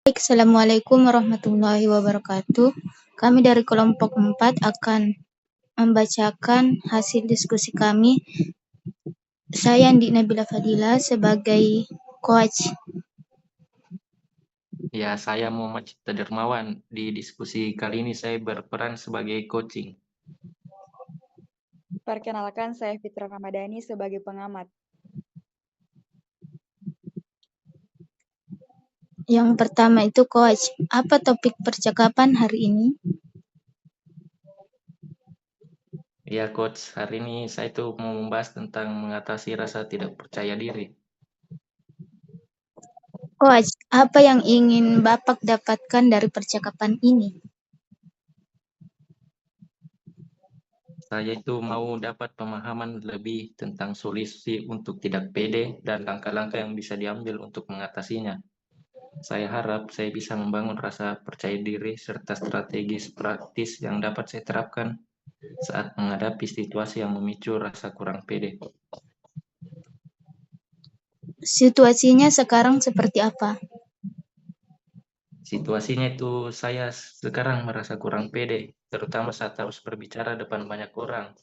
Baik, Assalamualaikum warahmatullahi wabarakatuh. Kami dari kelompok 4 akan membacakan hasil diskusi kami. Saya Andi Nabila Fadila sebagai coach. Ya, saya Muhammad Cipta Dermawan. Di diskusi kali ini saya berperan sebagai coaching. Perkenalkan, saya Fitra Ramadhani sebagai pengamat. Yang pertama itu coach. Apa topik percakapan hari ini? Ya, coach, hari ini saya tuh mau membahas tentang mengatasi rasa tidak percaya diri. Coach, apa yang ingin Bapak dapatkan dari percakapan ini? Saya itu mau dapat pemahaman lebih tentang solusi untuk tidak pede dan langkah-langkah yang bisa diambil untuk mengatasinya. Saya harap saya bisa membangun rasa percaya diri serta strategis praktis yang dapat saya terapkan saat menghadapi situasi yang memicu rasa kurang pede. Situasinya sekarang seperti apa? Situasinya itu saya sekarang merasa kurang pede, terutama saat harus berbicara depan banyak orang.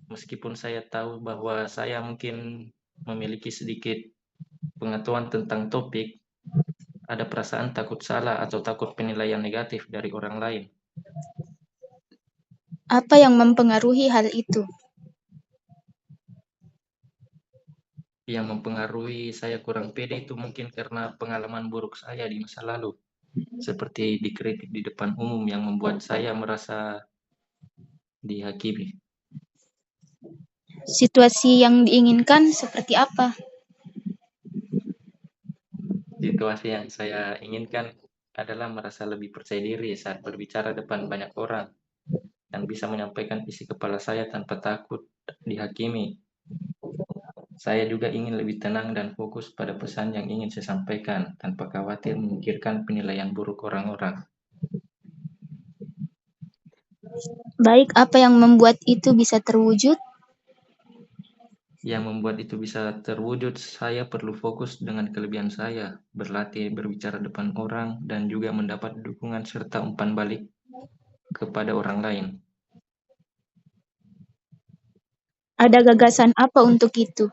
Meskipun saya tahu bahwa saya mungkin memiliki sedikit pengetahuan tentang topik, ada perasaan takut salah atau takut penilaian negatif dari orang lain. Apa yang mempengaruhi hal itu? Yang mempengaruhi saya kurang pede itu mungkin karena pengalaman buruk saya di masa lalu, seperti dikritik di depan umum yang membuat saya merasa dihakimi. Situasi yang diinginkan seperti apa? Situasi yang saya inginkan adalah merasa lebih percaya diri saat berbicara depan banyak orang dan bisa menyampaikan isi kepala saya tanpa takut dihakimi. Saya juga ingin lebih tenang dan fokus pada pesan yang ingin saya sampaikan tanpa khawatir memikirkan penilaian buruk orang-orang. Baik, apa yang membuat itu bisa terwujud? Yang membuat itu bisa terwujud, saya perlu fokus dengan kelebihan saya, berlatih berbicara depan orang, dan juga mendapat dukungan serta umpan balik kepada orang lain. Ada gagasan apa untuk itu?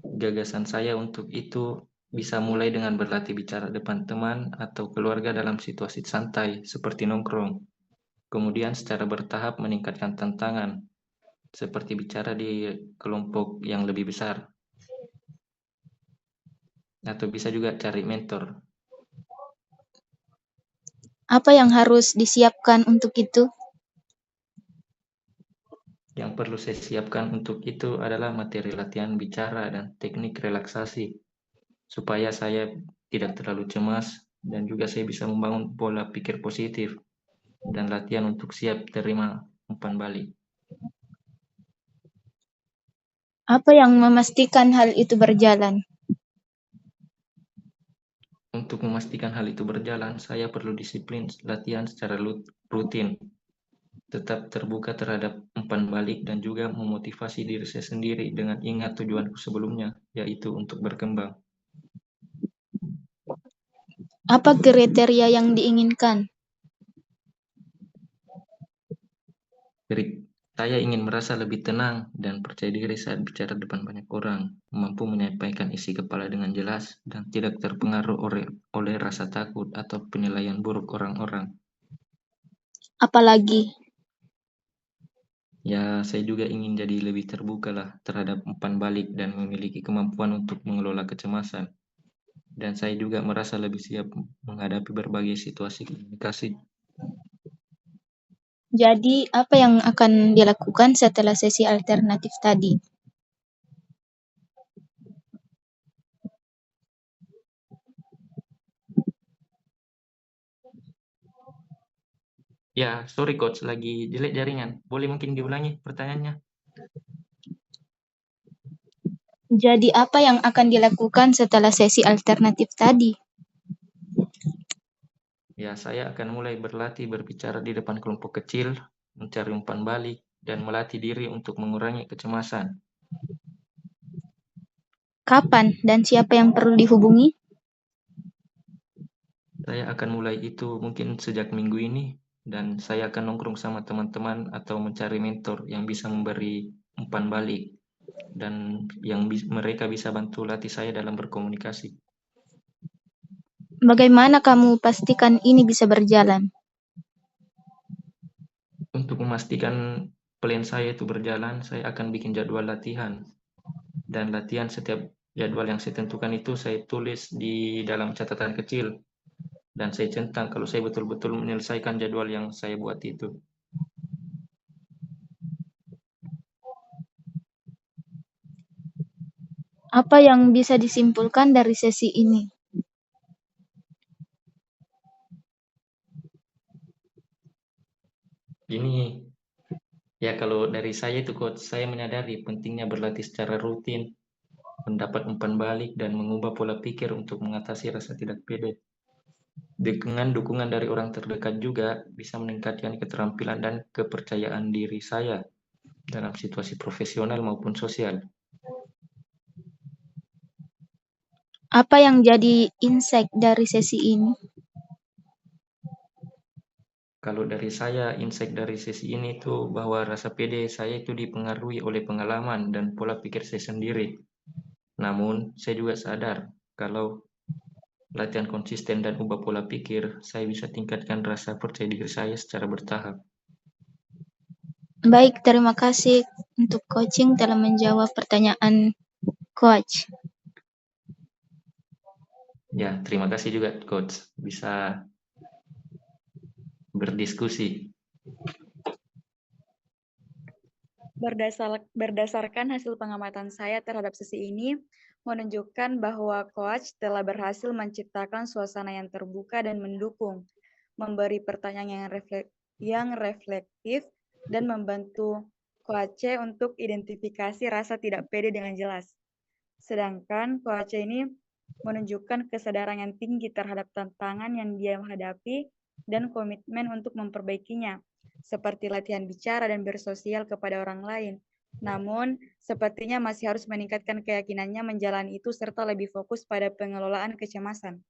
Gagasan saya untuk itu bisa mulai dengan berlatih bicara depan teman atau keluarga dalam situasi santai seperti nongkrong. Kemudian secara bertahap meningkatkan tantangan seperti bicara di kelompok yang lebih besar. Atau bisa juga cari mentor. Apa yang harus disiapkan untuk itu? Yang perlu saya siapkan untuk itu adalah materi latihan bicara dan teknik relaksasi supaya saya tidak terlalu cemas dan juga saya bisa membangun pola pikir positif dan latihan untuk siap terima umpan balik. Apa yang memastikan hal itu berjalan? Untuk memastikan hal itu berjalan, saya perlu disiplin latihan secara rutin, tetap terbuka terhadap umpan balik dan juga memotivasi diri saya sendiri dengan ingat tujuanku sebelumnya, yaitu untuk berkembang. Apa kriteria yang diinginkan? Jadi, saya ingin merasa lebih tenang dan percaya diri saat bicara depan banyak orang, mampu menyampaikan isi kepala dengan jelas, dan tidak terpengaruh oleh rasa takut atau penilaian buruk orang-orang. Apalagi? Ya, saya juga ingin jadi lebih terbuka lah terhadap umpan balik dan memiliki kemampuan untuk mengelola kecemasan. Dan saya juga merasa lebih siap menghadapi berbagai situasi komunikasi. Jadi, apa yang akan dilakukan setelah sesi alternatif tadi? Ya, sorry coach, lagi jelek jaringan. Boleh mungkin diulangi pertanyaannya? Jadi, apa yang akan dilakukan setelah sesi alternatif tadi? Ya, saya akan mulai berlatih berbicara di depan kelompok kecil, mencari umpan balik, dan melatih diri untuk mengurangi kecemasan. Kapan dan siapa yang perlu dihubungi? Saya akan mulai itu mungkin sejak minggu ini, dan saya akan nongkrong sama teman-teman atau mencari mentor yang bisa memberi umpan balik dan yang mereka bisa bantu latih saya dalam berkomunikasi. Bagaimana kamu pastikan ini bisa berjalan? Untuk memastikan plan saya itu berjalan, saya akan bikin jadwal latihan. Dan latihan setiap jadwal yang saya tentukan itu saya tulis di dalam catatan kecil. Dan saya centang kalau saya betul-betul menyelesaikan jadwal yang saya buat itu. Apa yang bisa disimpulkan dari sesi ini? Ini ya kalau dari saya itu coach, saya menyadari pentingnya berlatih secara rutin, mendapat umpan balik dan mengubah pola pikir untuk mengatasi rasa tidak pede. Dengan dukungan dari orang terdekat juga bisa meningkatkan keterampilan dan kepercayaan diri saya dalam situasi profesional maupun sosial. Apa yang jadi insight dari sesi ini? Kalau dari saya, insight dari sesi ini tuh bahwa rasa pede saya itu dipengaruhi oleh pengalaman dan pola pikir saya sendiri. Namun, saya juga sadar kalau latihan konsisten dan ubah pola pikir, saya bisa tingkatkan rasa percaya diri saya secara bertahap. Baik, terima kasih untuk coaching telah menjawab pertanyaan coach. Ya, terima kasih juga coach bisa berdiskusi. Berdasarkan hasil pengamatan saya terhadap sesi ini, menunjukkan bahwa coach telah berhasil menciptakan suasana yang terbuka dan mendukung, memberi pertanyaan yang reflektif, dan membantu coach untuk identifikasi rasa tidak pede dengan jelas. Sedangkan coach ini menunjukkan kesadaran yang tinggi terhadap tantangan yang dia hadapi dan komitmen untuk memperbaikinya, seperti latihan bicara dan bersosial kepada orang lain. Namun, sepertinya masih harus meningkatkan keyakinannya menjalani itu serta lebih fokus pada pengelolaan kecemasan.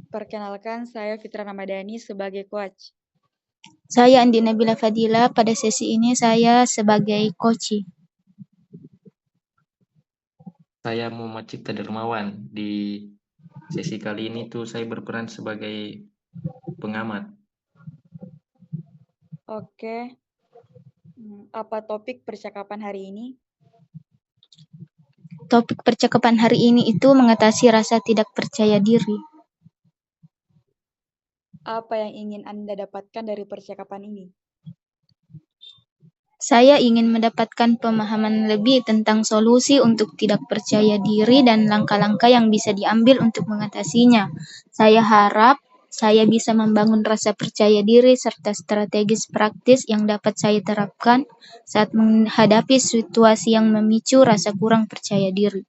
Perkenalkan, saya Fitra Ramadhani sebagai coach. Saya Andi Nabila Fadila. Pada sesi ini saya sebagai coach. Saya Muhammad Cipta Dermawan. Di sesi kali ini tuh saya berperan sebagai pengamat. Oke. Apa topik percakapan hari ini? Topik percakapan hari ini itu mengatasi rasa tidak percaya diri. Apa yang ingin Anda dapatkan dari percakapan ini? Saya ingin mendapatkan pemahaman lebih tentang solusi untuk tidak percaya diri dan langkah-langkah yang bisa diambil untuk mengatasinya. Saya harap saya bisa membangun rasa percaya diri serta strategis praktis yang dapat saya terapkan saat menghadapi situasi yang memicu rasa kurang percaya diri.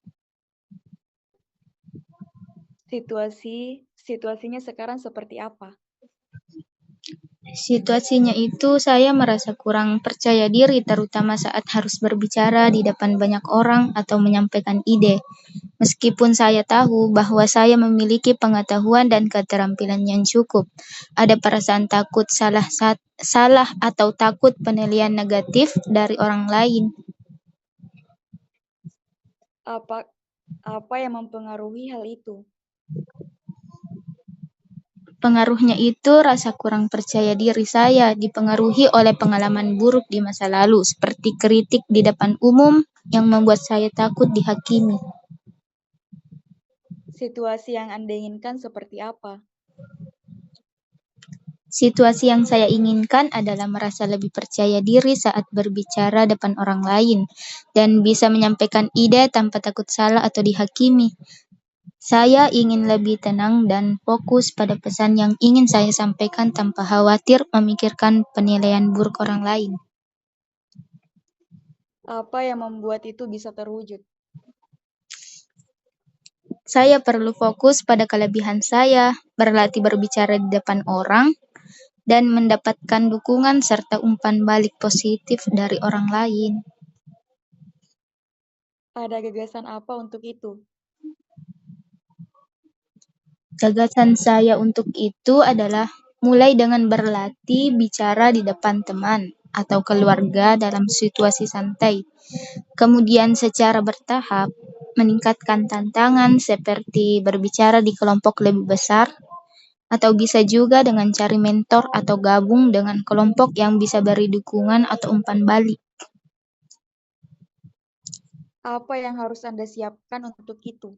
Situasinya sekarang seperti apa? Situasinya itu saya merasa kurang percaya diri terutama saat harus berbicara di depan banyak orang atau menyampaikan ide. Meskipun saya tahu bahwa saya memiliki pengetahuan dan keterampilan yang cukup, ada perasaan takut salah atau takut penilaian negatif dari orang lain. Apa yang mempengaruhi hal itu? Pengaruhnya itu rasa kurang percaya diri saya dipengaruhi oleh pengalaman buruk di masa lalu, seperti kritik di depan umum yang membuat saya takut dihakimi. Situasi yang Anda inginkan seperti apa? Situasi yang saya inginkan adalah merasa lebih percaya diri saat berbicara depan orang lain dan bisa menyampaikan ide tanpa takut salah atau dihakimi. Saya ingin lebih tenang dan fokus pada pesan yang ingin saya sampaikan tanpa khawatir memikirkan penilaian buruk orang lain. Apa yang membuat itu bisa terwujud? Saya perlu fokus pada kelebihan saya, berlatih berbicara di depan orang, dan mendapatkan dukungan serta umpan balik positif dari orang lain. Ada gagasan apa untuk itu? Gagasan saya untuk itu adalah mulai dengan berlatih bicara di depan teman atau keluarga dalam situasi santai. Kemudian secara bertahap meningkatkan tantangan seperti berbicara di kelompok lebih besar, atau bisa juga dengan cari mentor atau gabung dengan kelompok yang bisa beri dukungan atau umpan balik. Apa yang harus Anda siapkan untuk itu?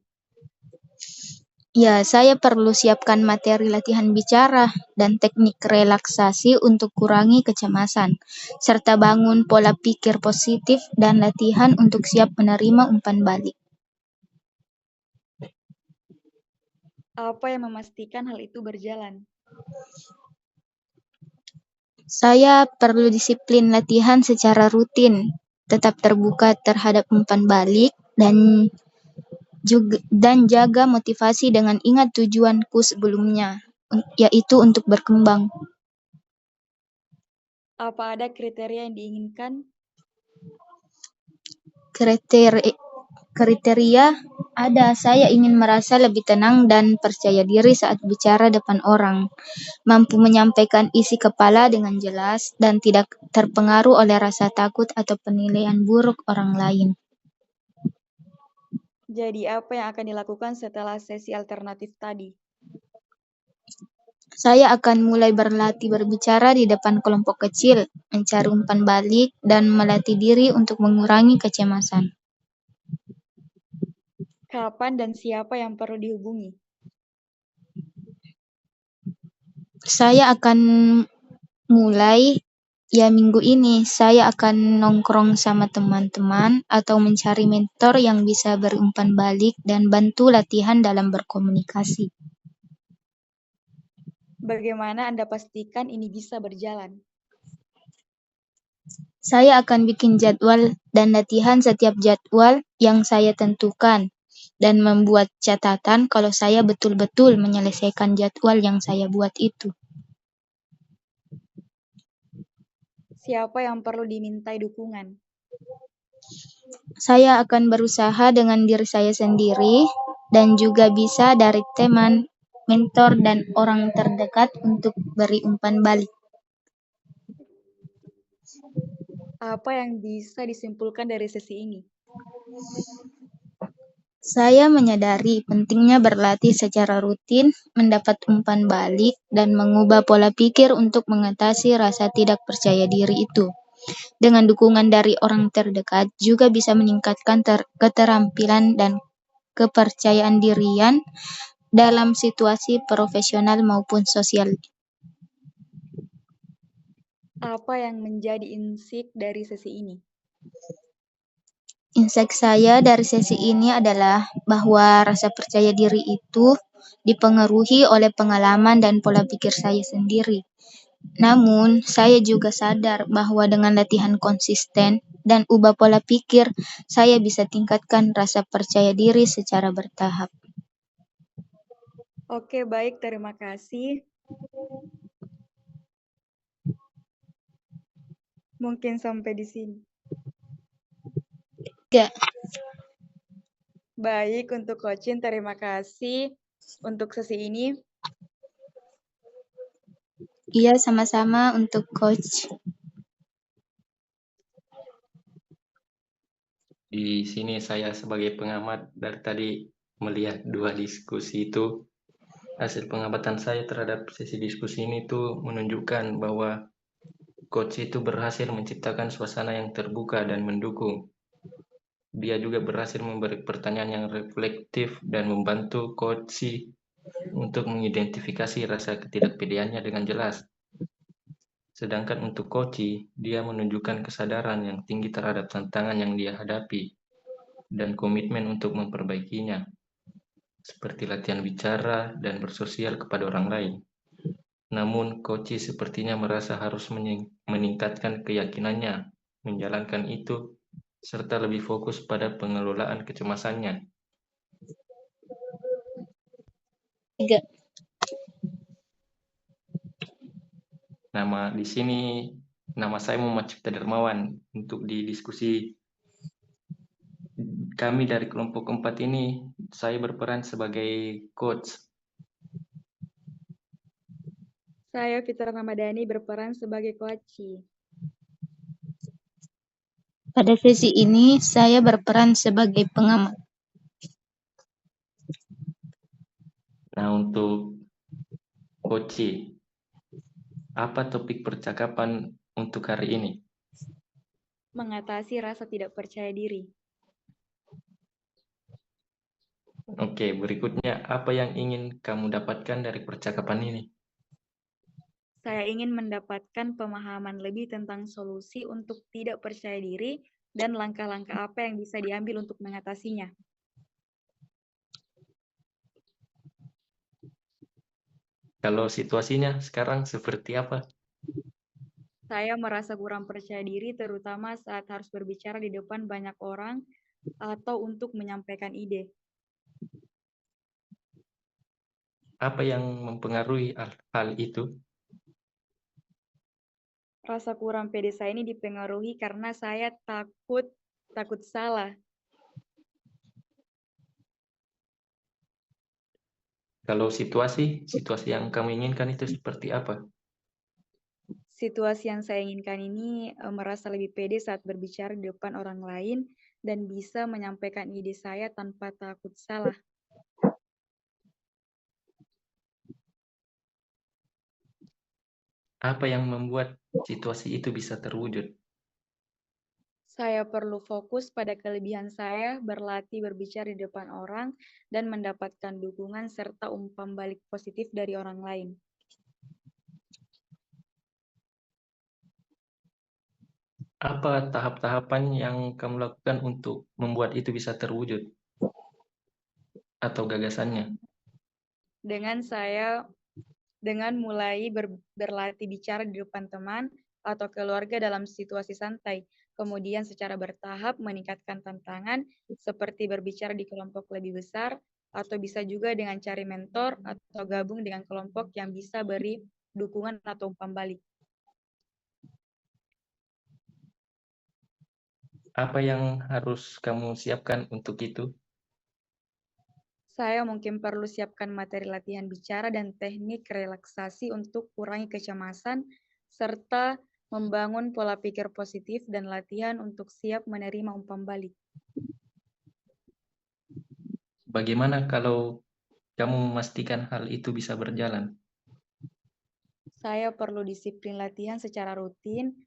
Ya, saya perlu siapkan materi latihan bicara dan teknik relaksasi untuk kurangi kecemasan, serta bangun pola pikir positif dan latihan untuk siap menerima umpan balik. Apa yang memastikan hal itu berjalan? Saya perlu disiplin latihan secara rutin, tetap terbuka terhadap umpan balik, dan jaga motivasi dengan ingat tujuanku sebelumnya, yaitu untuk berkembang. Apa ada kriteria yang diinginkan? Kriteria ada. Saya ingin merasa lebih tenang dan percaya diri saat bicara depan orang, mampu menyampaikan isi kepala dengan jelas, dan tidak terpengaruh oleh rasa takut atau penilaian buruk orang lain. Jadi apa yang akan dilakukan setelah sesi alternatif tadi? Saya akan mulai berlatih berbicara di depan kelompok kecil, mencari umpan balik, dan melatih diri untuk mengurangi kecemasan. Kapan dan siapa yang perlu dihubungi? Saya akan mulai minggu ini. Saya akan nongkrong sama teman-teman atau mencari mentor yang bisa berumpan balik dan bantu latihan dalam berkomunikasi. Bagaimana Anda pastikan ini bisa berjalan? Saya akan bikin jadwal dan latihan setiap jadwal yang saya tentukan, dan membuat catatan kalau saya betul-betul menyelesaikan jadwal yang saya buat itu. Siapa yang perlu dimintai dukungan? Saya akan berusaha dengan diri saya sendiri, dan juga bisa dari teman, mentor, dan orang terdekat untuk beri umpan balik. Apa yang bisa disimpulkan dari sesi ini? Saya menyadari pentingnya berlatih secara rutin, mendapat umpan balik, dan mengubah pola pikir untuk mengatasi rasa tidak percaya diri itu. Dengan dukungan dari orang terdekat juga bisa meningkatkan keterampilan dan kepercayaan dirian dalam situasi profesional maupun sosial. Apa yang menjadi insight dari sesi ini? Insight saya dari sesi ini adalah bahwa rasa percaya diri itu dipengaruhi oleh pengalaman dan pola pikir saya sendiri. Namun, saya juga sadar bahwa dengan latihan konsisten dan ubah pola pikir, saya bisa tingkatkan rasa percaya diri secara bertahap. Oke, baik. Terima kasih. Mungkin sampai di sini. Ya. Baik, untuk coaching terima kasih untuk sesi ini. Iya, sama-sama untuk coach. Di sini saya sebagai pengamat dari tadi melihat dua diskusi itu, hasil pengamatan saya terhadap sesi diskusi ini tuh menunjukkan bahwa coach itu berhasil menciptakan suasana yang terbuka dan mendukung. Dia juga berhasil memberi pertanyaan yang reflektif dan membantu coach untuk mengidentifikasi rasa ketidakpedeannya dengan jelas. Sedangkan untuk coach, dia menunjukkan kesadaran yang tinggi terhadap tantangan yang dia hadapi dan komitmen untuk memperbaikinya, seperti latihan bicara dan bersosial kepada orang lain. Namun, coach sepertinya merasa harus meningkatkan keyakinannya menjalankan itu, serta lebih fokus pada pengelolaan kecemasannya. 3. Di sini nama saya Muhammad Cipta Dermawan. Untuk di diskusi kami dari kelompok 4 ini, saya berperan sebagai coach. Saya Fitra Ramadhani berperan sebagai koci. Pada sesi ini, saya berperan sebagai pengamat. Nah, untuk Koci, apa topik percakapan untuk hari ini? Mengatasi rasa tidak percaya diri. Oke, berikutnya apa yang ingin kamu dapatkan dari percakapan ini? Saya ingin mendapatkan pemahaman lebih tentang solusi untuk tidak percaya diri dan langkah-langkah apa yang bisa diambil untuk mengatasinya. Kalau situasinya sekarang seperti apa? Saya merasa kurang percaya diri terutama saat harus berbicara di depan banyak orang atau untuk menyampaikan ide. Apa yang mempengaruhi hal itu? Rasa kurang pede saya ini dipengaruhi karena saya takut salah. Kalau situasi yang kamu inginkan itu seperti apa? Situasi yang saya inginkan ini merasa lebih pede saat berbicara di depan orang lain dan bisa menyampaikan ide saya tanpa takut salah. Apa yang membuat situasi itu bisa terwujud? Saya perlu fokus pada kelebihan saya, berlatih berbicara di depan orang, dan mendapatkan dukungan serta umpan balik positif dari orang lain. Apa tahap-tahapan yang kamu lakukan untuk membuat itu bisa terwujud? Atau gagasannya? Dengan mulai berlatih bicara di depan teman atau keluarga dalam situasi santai, kemudian secara bertahap meningkatkan tantangan seperti berbicara di kelompok lebih besar, atau bisa juga dengan cari mentor atau gabung dengan kelompok yang bisa beri dukungan atau umpan balik. Apa yang harus kamu siapkan untuk itu? Saya mungkin perlu siapkan materi latihan bicara dan teknik relaksasi untuk kurangi kecemasan, serta membangun pola pikir positif dan latihan untuk siap menerima umpan balik. Bagaimana kalau kamu memastikan hal itu bisa berjalan? Saya perlu disiplin latihan secara rutin,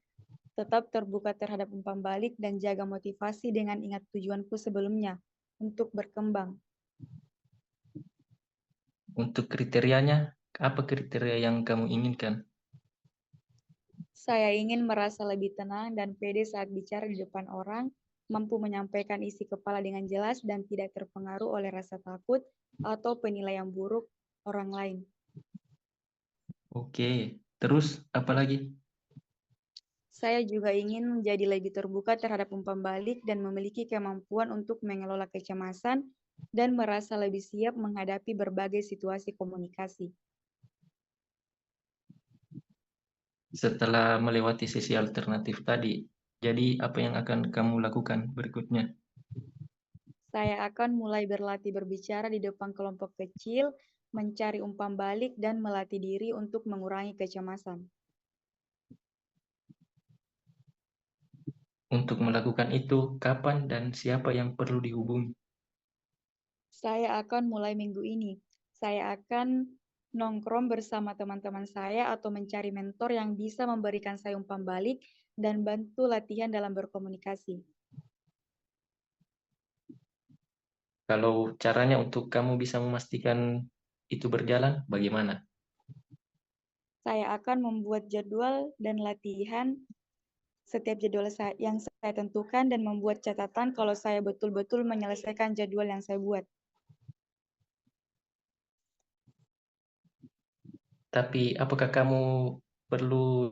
tetap terbuka terhadap umpan balik, dan jaga motivasi dengan ingat tujuanku sebelumnya untuk berkembang. Untuk kriterianya, apa kriteria yang kamu inginkan? Saya ingin merasa lebih tenang dan pede saat bicara di depan orang, mampu menyampaikan isi kepala dengan jelas dan tidak terpengaruh oleh rasa takut atau penilaian buruk orang lain. Oke, terus apa lagi? Saya juga ingin menjadi lebih terbuka terhadap umpan balik dan memiliki kemampuan untuk mengelola kecemasan dan merasa lebih siap menghadapi berbagai situasi komunikasi. Setelah melewati sesi alternatif tadi, jadi apa yang akan kamu lakukan berikutnya? Saya akan mulai berlatih berbicara di depan kelompok kecil, mencari umpan balik, dan melatih diri untuk mengurangi kecemasan. Untuk melakukan itu, kapan dan siapa yang perlu dihubungi? Saya akan mulai minggu ini. Saya akan nongkrong bersama teman-teman saya atau mencari mentor yang bisa memberikan saya umpan balik dan bantu latihan dalam berkomunikasi. Kalau caranya untuk kamu bisa memastikan itu berjalan, bagaimana? Saya akan membuat jadwal dan latihan setiap jadwal yang saya tentukan dan membuat catatan kalau saya betul-betul menyelesaikan jadwal yang saya buat. Tapi apakah kamu perlu